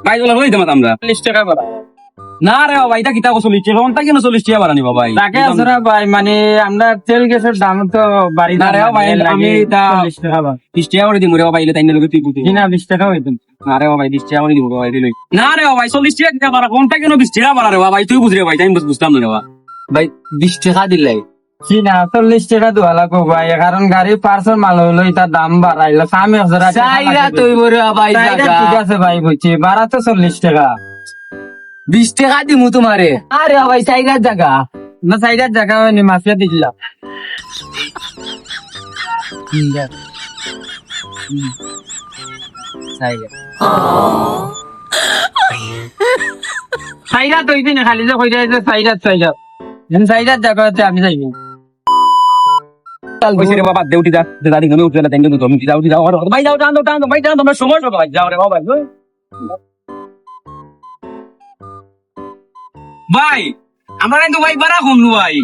ভাই বলা বই তোমার আমরা 40 টাকা বাড়া না রে ভাই এটা কিতা 40 টাকা কোনটা কেন 40 টাকা বাড়া নিবা ভাই টাকা আছে না ভাই মানে আমরা তেল গ্যাসের দাম তো বাড়ি না রে ভাই আমি এটা 40 টাকা বা 20 টাকা করে দিমু রে ভাই তাই না তুই বুঝি না 20 টাকা হইতো না রে ভাই 20 টাকা করে দিমু ভাই দিলই না রে ভাই 40 টাকা বাড়া কোনটা কেন 20 টাকা বাড়া রে ভাই তুই বুঝ রে ভাই তাই বুঝতাম না রে ভাই 20 টাকা দিলাই কি না 40 টাকা দেওয়া লাগবো ভাই কারণ গাড়ি পার্সেল মাল হইলো তার দাম বাড়াইলো আমি চাইরা তুই বড় ভাই ঠিক আছে ভাই বুঝছি ভাড়া তো 40 টাকা 20 টাকা দিমু তোমারে আরে ভাই চাইরার জায়গা না সাইডের জায়গা হয়নি মাফিয়া দিছিলাম সাইডা তো না খালি যে কইরা যে সাইডার জায়গাতে আমি যাইবো ওই রে বাবা দেউটি দা দাদি গমে উঠে না তাই তো তুমি যাও যাও ভাই যাও টান দাও ভাই টান তোমরা সময় ভাই যাও রে বাবা ভাই আমরা কিন্তু ভাই বাড়া কমলু ভাই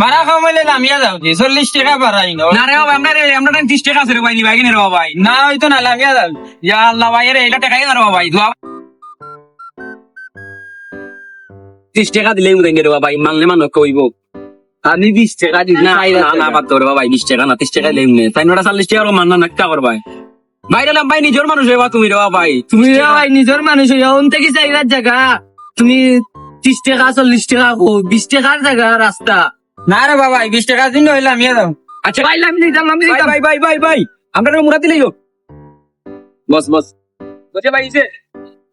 ভাড়া কমাইলে নামিয়া যাও 40 টাকা বাড়াই না রে বাবা আমরা 30 টাকা আছে রে ভাই নি ভাই কেন রে ভাই না হইতো না নামিয়া যাও ইয়া আল্লাহ ভাই রে এটা টাকাই না রে ভাই 30 টাকা দিলেই মুদেন রে ভাই মানলে মানো কইব আমি 20 টাকা দিই না না বাদ তোর ভাই 20 টাকা না 30 টাকা দিলেই নে তাই নটা 40 টাকা মান না নাক্কা কর ভাই ভাই রে ভাই নিজের মানুষ রে তুমি রে ভাই তুমি ভাই নিজের মানুষ হইন থেকে সাইডার জায়গা তুমি 30 টাকা 40 টাকা 20 টাকার জায়গা রাস্তা না রে বাবা 20 টাকা দিন হইলে নামিয়া যাও আচ্ছা ভাই আমি দিতাম ভাই আমরা মুরা দিলেই বস বসে ভাই ইসে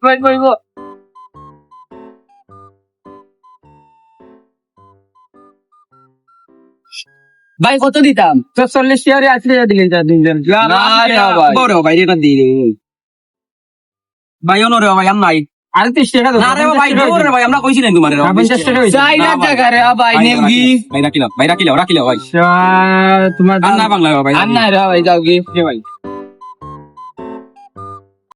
ভাই বইবো ভাই কত দিতাম তো 40 টাকা আসলে দিলে যা দিন না রে বড় ভাই এটা দিলে ভাই অনরে ভাই আম নাই আর 30 টাকা না রে ভাই রে ভাই আমরা কইছি না তোমার 50 টাকা চাইরা টাকা রে ভাই নেমগি ভাই রাখিলাও ভাই তোমার আন্না বাংলা ভাই আন্না রে ভাই যাও কি ভাই